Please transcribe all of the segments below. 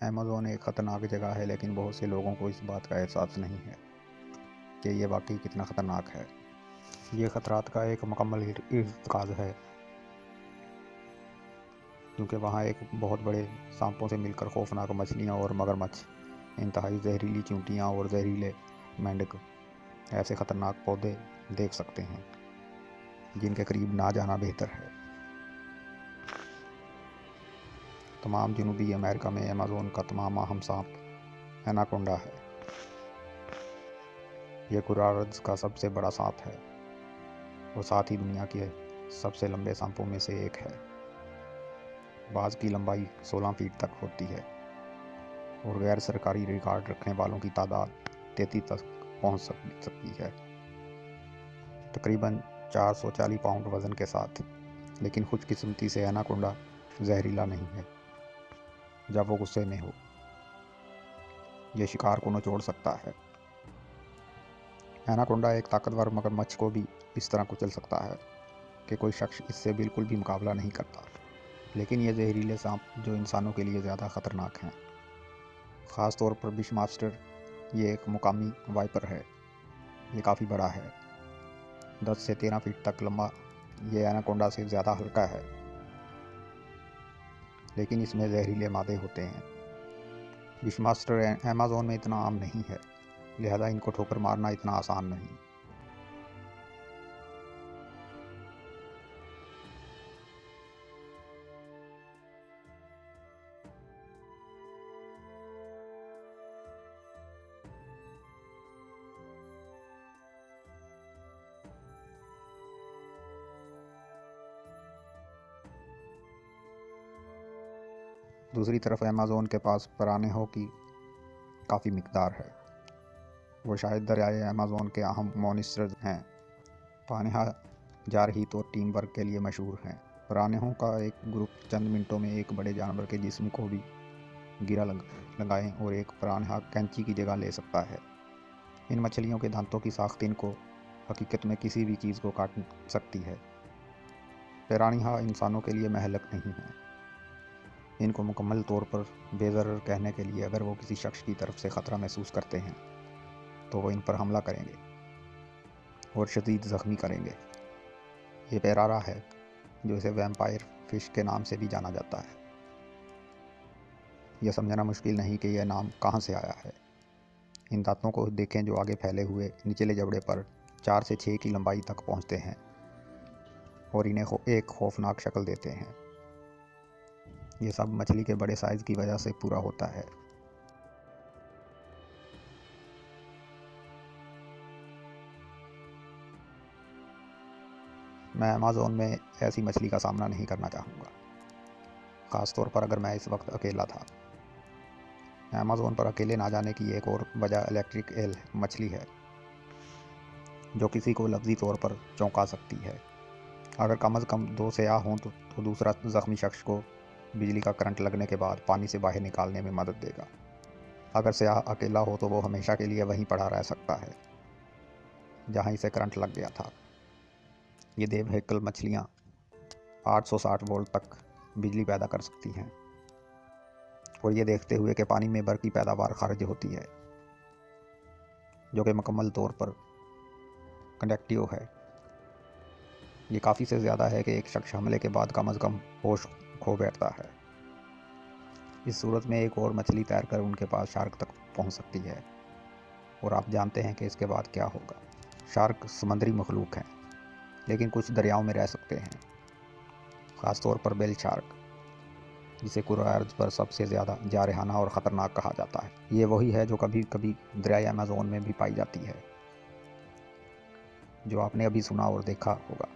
Amazon ایک خطرناک جگہ ہے، لیکن بہت سے لوگوں کو اس بات کا احساس نہیں ہے کہ یہ واقعی کتنا خطرناک ہے۔ یہ خطرات کا ایک مکمل ارتکاز ہے، کیونکہ وہاں ایک بہت بڑے سانپوں سے مل کر خوفناک مچھلیاں اور مگرمچھ، انتہائی زہریلی چیونٹیاں اور زہریلے مینڈک ایسے خطرناک پودے دیکھ سکتے ہیں جن کے قریب نہ جانا بہتر ہے۔ تمام جنوبی امریکہ میں ایمیزون کا تمام اہم سانپ ایناکونڈا ہے۔ یہ کرۂ ارض کا سب سے بڑا سانپ ہے اور ساتھ ہی دنیا کے سب سے لمبے سانپوں میں سے ایک ہے۔ بعض کی لمبائی 16 فیٹ تک ہوتی ہے اور غیر سرکاری ریکارڈ رکھنے والوں کی تعداد 33 تک پہنچ سکتی ہے، تقریباً 440 پاؤنڈ وزن کے ساتھ۔ لیکن خوش قسمتی سے ایناکونڈا زہریلا نہیں ہے۔ جب وہ غصے میں ہو، یہ شکار کو نچوڑ سکتا ہے۔ ایناکونڈا ایک طاقتور مگرمچھ کو بھی اس طرح کچل سکتا ہے کہ کوئی شخص اس سے بالکل بھی مقابلہ نہیں کرتا۔ لیکن یہ زہریلے سانپ جو انسانوں کے لیے زیادہ خطرناک ہیں، خاص طور پر بش ماسٹر، یہ ایک مقامی وائپر ہے۔ یہ کافی بڑا ہے، 10 سے 13 فیٹ تک لمبا۔ یہ ایناکونڈا سے زیادہ ہلکا ہے، لیکن اس میں زہریلے مادے ہوتے ہیں۔ بش ماسٹر ایمیزون میں اتنا عام نہیں ہے، لہذا ان کو ٹھوکر مارنا اتنا آسان نہیں۔ دوسری طرف ایمیزون کے پاس پیرانیوں کی کافی مقدار ہے۔ وہ شاید دریائے ایمیزون کے اہم مونسٹرز ہیں۔ پیرانیاں جارحیت اور ٹیم ورک کے لیے مشہور ہیں۔ پیرانیوں کا ایک گروپ چند منٹوں میں ایک بڑے جانور کے جسم کو بھی گرہ لگائے اور ایک پیرانیاں کینچی کی جگہ لے سکتا ہے۔ ان مچھلیوں کے دانتوں کی ساخت ان کو حقیقت میں کسی بھی چیز کو کاٹ سکتی ہے۔ پیرانیاں انسانوں کے لیے مہلک نہیں ہیں۔ ان کو مکمل طور پر بے ضرر کہنے کے لیے اگر وہ کسی شخص کی طرف سے خطرہ محسوس کرتے ہیں تو وہ ان پر حملہ کریں گے اور شدید زخمی کریں گے۔ یہ پیرارا ہے، جو اسے ویمپائر فش کے نام سے بھی جانا جاتا ہے۔ یہ سمجھنا مشکل نہیں کہ یہ نام کہاں سے آیا ہے۔ ان دانتوں کو دیکھیں جو آگے پھیلے ہوئے نچلے جبڑے پر 4 سے 6 کی لمبائی تک پہنچتے ہیں اور انہیں ایک خوفناک شکل دیتے ہیں۔ یہ سب مچھلی کے بڑے سائز کی وجہ سے پورا ہوتا ہے۔ میں ایمیزون میں ایسی مچھلی کا سامنا نہیں کرنا چاہوں گا، خاص طور پر اگر میں اس وقت اکیلا تھا۔ ایمیزون پر اکیلے نہ جانے کی ایک اور وجہ الیکٹرک ایل مچھلی ہے، جو کسی کو لفظی طور پر چونکا سکتی ہے۔ اگر کم از کم 2 سیاح ہوں تو دوسرا زخمی شخص کو بجلی کا کرنٹ لگنے کے بعد پانی سے باہر نکالنے میں مدد دے گا۔ اگر سیاح اکیلا ہو تو وہ ہمیشہ کے لیے وہیں پڑا رہ سکتا ہے جہاں اسے کرنٹ لگ گیا تھا۔ یہ دیو ہیکل مچھلیاں 860 وولٹ تک بجلی پیدا کر سکتی ہیں، اور یہ دیکھتے ہوئے کہ پانی میں برقی پیداوار خارج ہوتی ہے جو کہ مکمل طور پر کنڈکٹیو ہے، یہ کافی سے زیادہ ہے کہ ایک شخص حملے کے بعد کم از کم ہوش کھو بیٹھتا ہے۔ اس صورت میں ایک اور مچھلی تیر کر ان کے پاس شارک تک پہنچ سکتی ہے، اور آپ جانتے ہیں کہ اس کے بعد کیا ہوگا۔ شارک سمندری مخلوق ہیں، لیکن کچھ دریاؤں میں رہ سکتے ہیں، خاص طور پر بیل شارک، جسے کرۂ ارض پر سب سے زیادہ جارحانہ اور خطرناک کہا جاتا ہے۔ یہ وہی ہے جو کبھی کبھی دریائے ایمیزون میں بھی پائی جاتی ہے، جو آپ نے ابھی سنا اور دیکھا ہوگا۔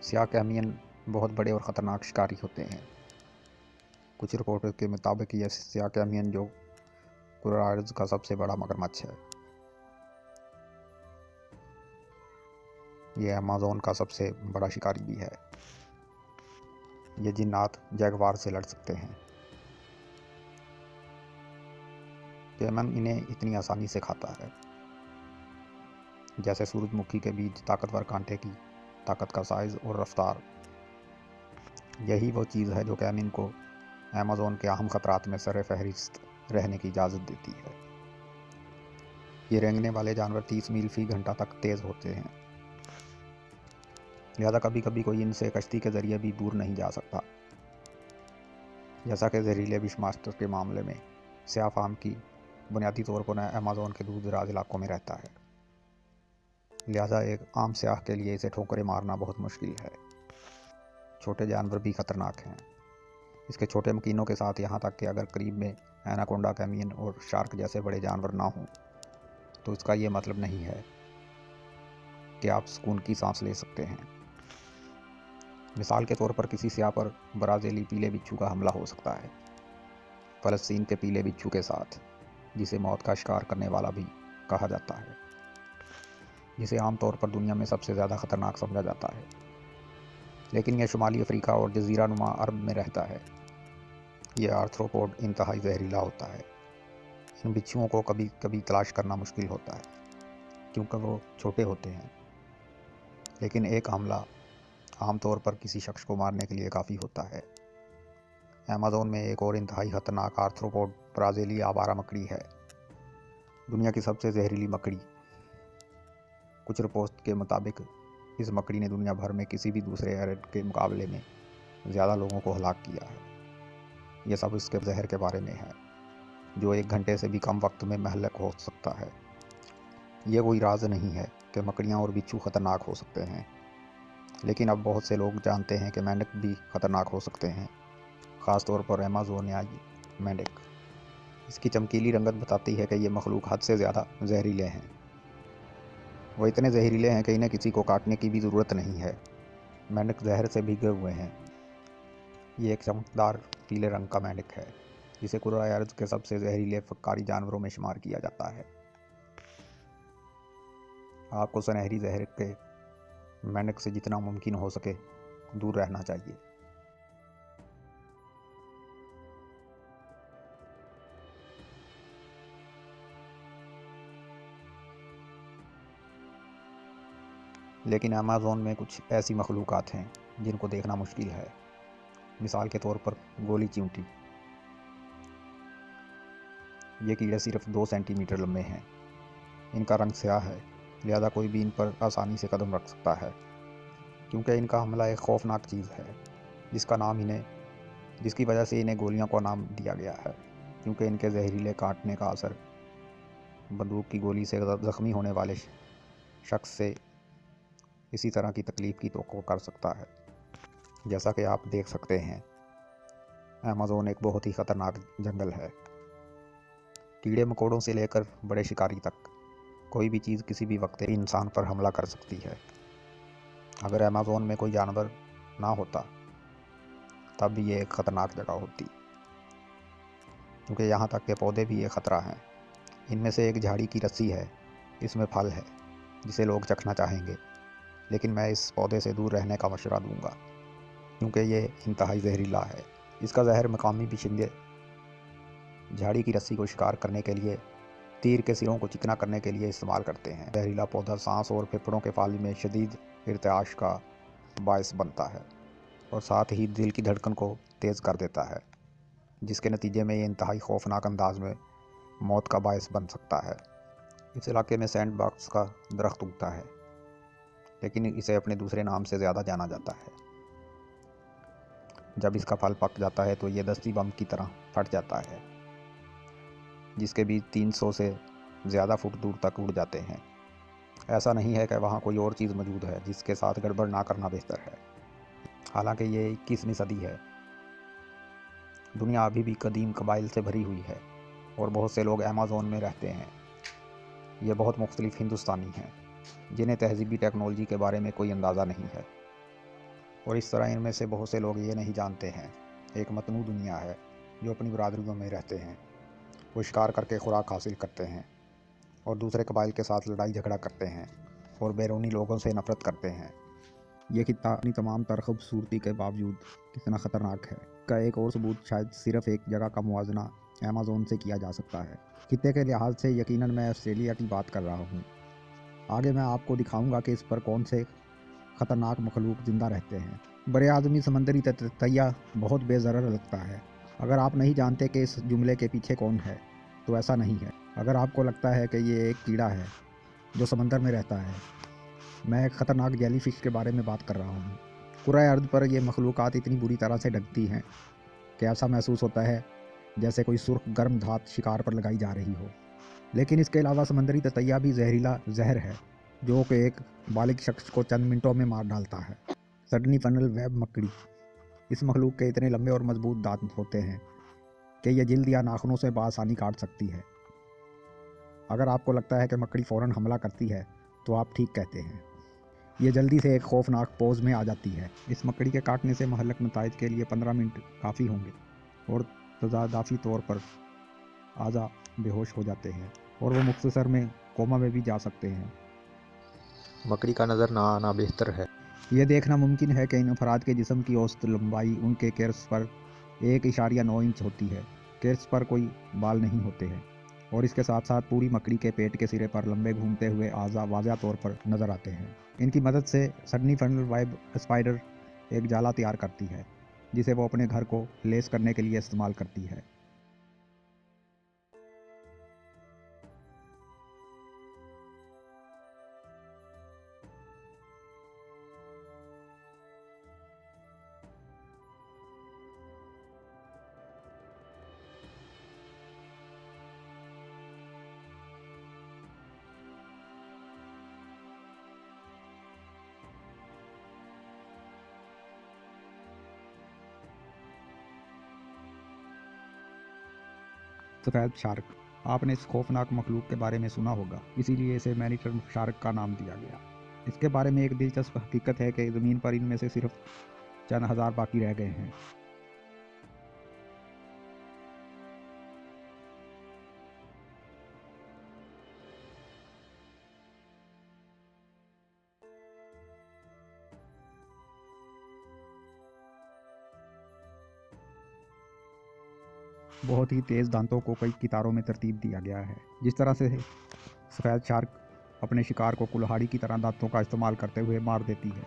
سیاہ کیمین بہت بڑے اور خطرناک شکاری ہوتے ہیں۔ کچھ رپورٹوں کے مطابق یہ سیاہ کیمین جو کرۂ ارض کا سب سے بڑا مگرمچھ ہے، یہ ایمیزون کا سب سے بڑا شکاری بھی ہے۔ یہ جنات جیگوار سے لڑ سکتے ہیں۔ کیمن انہیں اتنی آسانی سے کھاتا ہے جیسے سورج مکھی کے بیج طاقتور کانٹے کی طاقت کا سائز اور رفتار۔ یہی وہ چیز ہے جو کیمن کو अमेज़न के अहम खतरात में सर फहरिस्त रहने की इजाज़त देती है। ये रेंगने वाले जानवर 30 मील फी घंटा तक तेज़ होते हैं, लिहाजा कभी कभी कोई इनसे कश्ती के ज़रिए भी दूर नहीं जा सकता। जैसा कि जहरीले विषमास्टर के मामले में स्याह फार्म की बुनियादी तौर पर अमेज़न के दूर दराज इलाकों में रहता है, लिहाजा एक आम स्याह के लिए इसे ठोकरें मारना बहुत मुश्किल है। छोटे जानवर भी खतरनाक हैं। इसके छोटे मकीनों के साथ यहाँ तक कि अगर करीब में एनाकोंडा, कैमियन और शार्क जैसे बड़े जानवर ना हों तो इसका ये मतलब नहीं है कि आप सुकून की सांस ले सकते हैं। मिसाल के तौर पर किसी स्याह पर ब्राज़ीली पीले बिच्छू का हमला हो सकता है, फ़लस्तीन के पीले बिच्छू के साथ, जिसे मौत का शिकार करने वाला भी कहा जाता है, जिसे आमतौर पर दुनिया में सबसे ज़्यादा ख़तरनाक समझा जाता है। लेकिन यह शुमाली अफ्रीका और जज़ीरा नुमा अरब में रहता है। यह आर्थ्रोपोड इंतहाई जहरीला होता है। इन बिच्छुओं को कभी कभी तलाश करना मुश्किल होता है क्योंकि वो छोटे होते हैं, लेकिन एक हमला आमतौर पर किसी शख्स को मारने के लिए काफ़ी होता है। अमेज़न में एक और इंतहाई खतरनाक आर्थ्रोपोड ब्राज़ीली आवारा मकड़ी है, दुनिया की सबसे जहरीली मकड़ी। कुछ रिपोर्ट के मुताबिक इस मकड़ी ने दुनिया भर में किसी भी दूसरे एरड के मुकाबले में ज़्यादा लोगों को हलाक किया है। यह सब इसके जहर के बारे में है, जो 1 घंटे से भी कम वक्त में महलक हो सकता है। यह कोई राज नहीं है कि मकड़ियाँ और बिच्छू खतरनाक हो सकते हैं, लेकिन अब बहुत से लोग जानते हैं कि मेंढक भी खतरनाक हो सकते हैं, ख़ास तौर पर अमेज़ोनियाई मेंढक। इसकी चमकीली रंगत बताती है कि ये मखलूक हद से ज़्यादा जहरीले हैं। वो इतने जहरीले हैं कि इन्हें किसी को काटने की भी ज़रूरत नहीं है। मेंढक जहर से भीगे हुए हैं। ये एक चमकदार पीले रंग का मेंढक है, जिसे कुर्राए अर्ज़ के सबसे जहरीले फक्कारी जानवरों में शुमार किया जाता है। आपको सुनहरी जहर के मेंढक से जितना मुमकिन हो सके दूर रहना चाहिए। लेकिन अमेज़न में कुछ ऐसी मखलूक़ात हैं जिनको देखना मुश्किल है। मिसाल के तौर पर गोली चींटी। ये कीड़े सिर्फ 2 सेंटीमीटर लंबे हैं। इनका रंग स्याह है, लिहाजा कोई भी इन पर आसानी से कदम रख सकता है, क्योंकि इनका हमला एक खौफनाक चीज़ है जिसकी वजह से इन्हें गोलियों का नाम दिया गया है, क्योंकि इनके जहरीले काटने का असर बंदूक की गोली से ज़ख्मी होने वाले शख्स से इसी तरह की तकलीफ़ की तवक्को कर सकता है। जैसा कि आप देख सकते हैं, अमेज़न एक बहुत ही ख़तरनाक जंगल है। कीड़े मकोड़ों से लेकर बड़े शिकारी तक कोई भी चीज़ किसी भी वक्त इंसान पर हमला कर सकती है। अगर अमेज़न में कोई जानवर ना होता तब भी ये एक ख़तरनाक जगह होती, क्योंकि यहाँ तक के पौधे भी एक ख़तरा हैं। इनमें से एक झाड़ी की रस्सी है, इसमें फल है जिसे लोग चखना चाहेंगे, लेकिन मैं इस पौधे से दूर रहने का मशवरा दूंगा, क्योंकि ये इंतहाई जहरीला है। इसका जहर मकामी बाशिंदे झाड़ी की रस्सी को शिकार करने के लिए, तीर के सिरों को चिकना करने के लिए इस्तेमाल करते हैं। जहरीला पौधा सांस और फेफड़ों के फाली में शदीद इर्तिआश का बायस बनता है और साथ ही दिल की धड़कन को तेज़ कर देता है, जिसके नतीजे में ये इंतहाई खौफनाक अंदाज में मौत का बायस बन सकता है। इस इलाके में सैंड बॉक्स का दरख्त उगता है, लेकिन इसे अपने दूसरे नाम से ज़्यादा जाना जाता है। जब इसका फल पक जाता है तो ये दस्ती बम की तरह फट जाता है, जिसके बीच 300 से ज़्यादा फुट दूर तक उड़ जाते हैं। ऐसा नहीं है कि वहाँ कोई और चीज़ मौजूद है जिसके साथ गड़बड़ ना करना बेहतर है। हालांकि ये 21वीं सदी है, दुनिया अभी भी कदीम कबाइल से भरी हुई है और बहुत से लोग अमेज़न में रहते हैं। ये बहुत मुख्तलिफ हिंदुस्तानी हैं जिन्हें तहज़ीबी टेक्नोलॉजी के बारे में कोई अंदाज़ा नहीं है, और इस तरह इनमें से बहुत से लोग ये नहीं जानते हैं एक मतनू दुनिया है जो अपनी बरादरियों में रहते हैं। वो शिकार करके खुराक हासिल करते हैं और दूसरे कबाइल के साथ लड़ाई झगड़ा करते हैं और बैरूनी लोगों से नफरत करते हैं। ये खित्ता अपनी तमाम तर खूबसूरती के बावजूद कितना ख़तरनाक है का एक और सबूत शायद सिर्फ एक जगह का मुवाजना अमेज़न से किया जा सकता है। खित्ते के लिहाज से यकीनन मैं ऑस्ट्रेलिया की बात कर रहा हूँ। आगे मैं आपको दिखाऊंगा कि इस पर कौन से ख़तरनाक मखलूक ज़िंदा रहते हैं। बड़े आदमी समंदरी ततैया बहुत बेज़रर लगता है। अगर आप नहीं जानते कि इस जुमले के पीछे कौन है तो ऐसा नहीं है। अगर आपको लगता है कि ये एक कीड़ा है जो समंदर में रहता है, मैं एक ख़तरनाक जेलीफिश के बारे में बात कर रहा हूँ। कुराए अर्द पर ये मखलूक़ात इतनी बुरी तरह से ढकती हैं कि ऐसा महसूस होता है जैसे कोई सुर्ख गर्म धात शिकार पर लगाई जा रही हो। लेकिन इसके अलावा समंदरी ततैया भी जहरीला जहर है जो कि एक बालिग शख्स को चंद मिनटों में मार डालता है। सडनी फनल वेब मकड़ी। इस मखलूक के इतने लंबे और मजबूत दांत होते हैं कि यह जिल्द या नाखूनों से बआसानी काट सकती है। अगर आपको लगता है कि मकड़ी फ़ौरन हमला करती है तो आप ठीक कहते हैं। ये जल्दी से एक खौफनाक पोज में आ जाती है। इस मकड़ी के काटने से महलक नताइज के लिए 15 मिनट काफ़ी होंगे और तजादाफी तौर पर आज़ा बेहोश हो जाते हैं और वो मुख्तसर में कोमा में भी जा सकते हैं। मकड़ी का नज़र ना आना बेहतर है। ये देखना मुमकिन है कि इन अफराद के जिस्म की औसत लंबाई उनके केर्स पर 1.9 इंच होती है। केर्स पर कोई बाल नहीं होते हैं और इसके साथ साथ पूरी मकड़ी के पेट के सिरे पर लंबे घूमते हुए आज़ा वाज़ह तौर पर नज़र आते हैं। इनकी मदद से सडनी फनल वेब स्पाइडर एक जाला तैयार करती है जिसे वो अपने घर को लेस करने के लिए इस्तेमाल करती है। सफ़ेद शार्क। आपने इस खौफनाक मखलूक के बारे में सुना होगा, इसीलिए इसे मैनीटर शार्क का नाम दिया गया। इसके बारे में एक दिलचस्प हकीकत है कि ज़मीन पर इनमें से सिर्फ चंद हज़ार बाकी रह गए हैं। बहुत ही तेज़ दांतों को कई कितारों में तरतीब दिया गया है। जिस तरह से सफ़ेद शार्क अपने शिकार को कुल्हाड़ी की तरह दांतों का इस्तेमाल करते हुए मार देती है।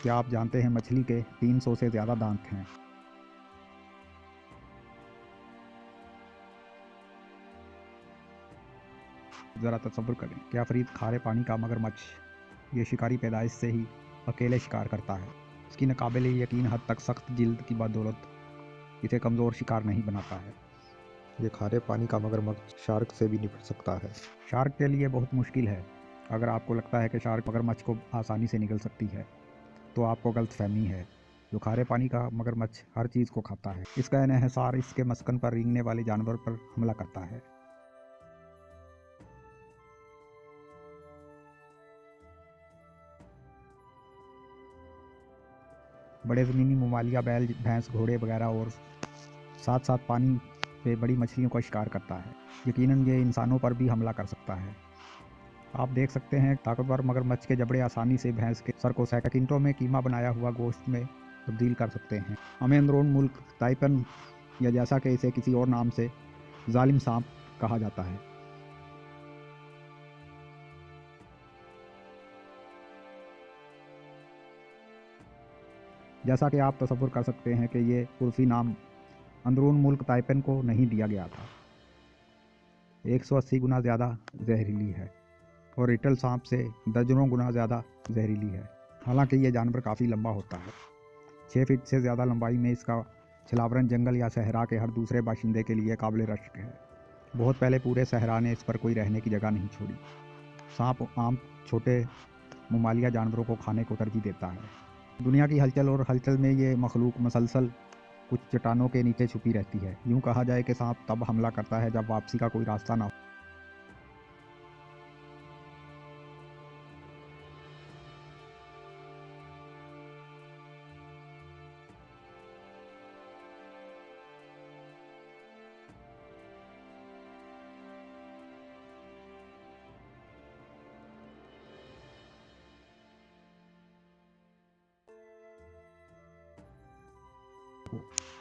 क्या आप जानते हैं मछली के 300 से ज़्यादा दांत हैं? ज़रा तसव्वुर करें कि अफरीद खारे पानी का मगरमच्छ, ये शिकारी पैदाइश से ही अकेले शिकार करता है। इसकी नाकाबिले यकीन हद तक सख्त जिल्द की बदौलत इसे कमज़ोर शिकार नहीं बनाता है। ये खारे पानी का मगरमच्छ शार्क से भी निपट सकता है। शार्क के लिए बहुत मुश्किल है। अगर आपको लगता है कि शार्क मगरमच्छ को आसानी से निगल सकती है तो आपको गलतफहमी है। जो खारे पानी का मगरमच्छ हर चीज़ को खाता है। इसका इन्हिसार इसके मस्कन पर रेंगने वाले जानवर पर हमला करता है। बड़े ज़मीनी ममालिया बैल, भैंस, घोड़े वगैरह और साथ साथ पानी पे बड़ी मछलियों का शिकार करता है। यकीनन ये इंसानों पर भी हमला कर सकता है। आप देख सकते हैं ताकतवर मगरमच्छ के जबड़े आसानी से भैंस के सर को सेकंडों में कीमा बनाया हुआ गोश्त में तब्दील कर सकते हैं। हमें अंदरून मुल्क ताइपन, या जैसा कि इसे किसी और नाम से जालिम सांप कहा जाता है। जैसा कि आप तसव्वुर कर सकते हैं कि ये उर्फी नाम अंदरून मुल्क ताइपन को नहीं दिया गया था। 180 गुना ज़्यादा जहरीली है और रिटल सांप से दर्जनों गुना ज़्यादा जहरीली है। हालांकि ये जानवर काफ़ी लंबा होता है। 6 फीट से ज़्यादा लंबाई में इसका छलावरन जंगल या सहरा के हर दूसरे बाशिंदे के लिए काबिल रश्क है। बहुत पहले पूरे सहरा ने इस पर कोई रहने की जगह नहीं छोड़ी। सांप आम छोटे ममालिया जानवरों को खाने को तरजीह देता है। दुनिया की हलचल और हलचल में ये मखलूक मसलसल कुछ चट्टानों के नीचे छुपी रहती है। यूँ कहा जाए कि सांप तब हमला करता है जब वापसी का कोई रास्ता ना हो।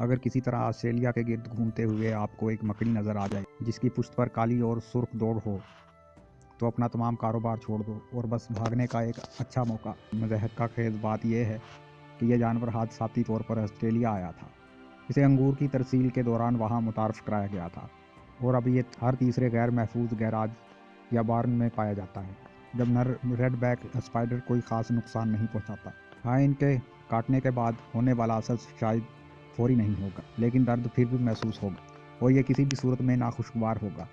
अगर किसी तरह ऑस्ट्रेलिया के गिर्द घूमते हुए आपको एक मकड़ी नज़र आ जाए जिसकी पुश्त पर काली और सुर्ख दौड़ हो तो अपना तमाम कारोबार छोड़ दो और बस भागने का एक अच्छा मौका। मज़हक़ खेज़ बात यह है कि यह जानवर हादसाती तौर पर ऑस्ट्रेलिया आया था। इसे अंगूर की तरसील के दौरान वहाँ मुतारफ़ कराया गया था और अब ये हर तीसरे गैर महफूज गैराज या बार्न में पाया जाता है। जब नर रेड बैक स्पाइडर कोई ख़ास नुकसान नहीं पहुँचाता। हाँ, इनके काटने के बाद होने वाला असर शायद फौरी नहीं होगा, लेकिन दर्द फिर भी महसूस होगा और ये किसी भी सूरत में नाखुशगवार होगा।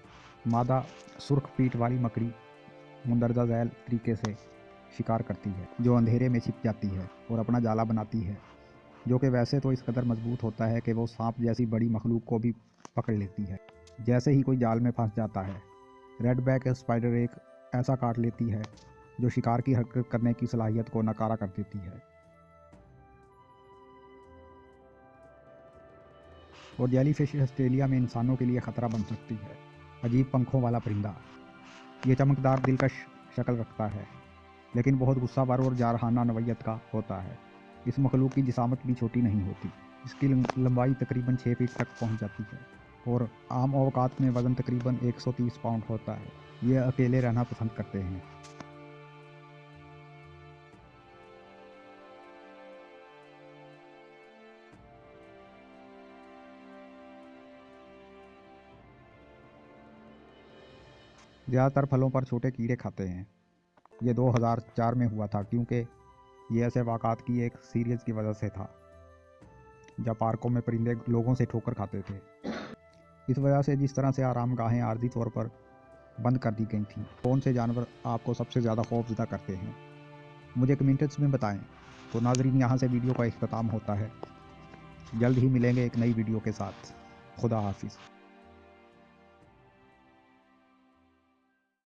मादा सुर्ख पीठ वाली मकड़ी मुंदरजा झैल तरीके से शिकार करती है, जो अंधेरे में छिप जाती है और अपना जाला बनाती है, जो कि वैसे तो इस कदर मजबूत होता है कि वो सांप जैसी बड़ी मखलूक को भी पकड़ लेती है। जैसे ही कोई जाल में फंस जाता है, रेड बैक स्पाइडर एक ऐसा काट लेती है जो शिकार की हरकत करने की सलाहियत को नकारा कर देती है। और जेलीफिश ऑस्ट्रेलिया में इंसानों के लिए ख़तरा बन सकती है। अजीब पंखों वाला परिंदा, ये चमकदार दिलकश शक्ल रखता है, लेकिन बहुत गुस्सावर और जारहाना नवैयत का होता है। इस मखलूक की जिसामत भी छोटी नहीं होती। इसकी लंबाई तकरीबन 6 फीट तक पहुंच जाती है और आम औकात में वज़न तकरीबन 130 पाउंड होता है। ये अकेले रहना पसंद करते हैं। ज़्यादातर फलों पर छोटे कीड़े खाते हैं। ये 2004 में हुआ था, क्योंकि ये ऐसे वाक़ात की एक सीरीज़ की वजह से था जब पार्कों में परिंदे लोगों से ठोकर खाते थे। इस वजह से जिस तरह से आरामगाहें आर्जी तौर पर बंद कर दी गई थीं। कौन से जानवर आपको सबसे ज़्यादा खौफज़दा करते हैं, मुझे कमेंट्स में बताएं। तो नाज़रीन, यहाँ से वीडियो का इख्तिताम होता है। जल्द ही मिलेंगे एक नई वीडियो के साथ। खुदा हाफिज़।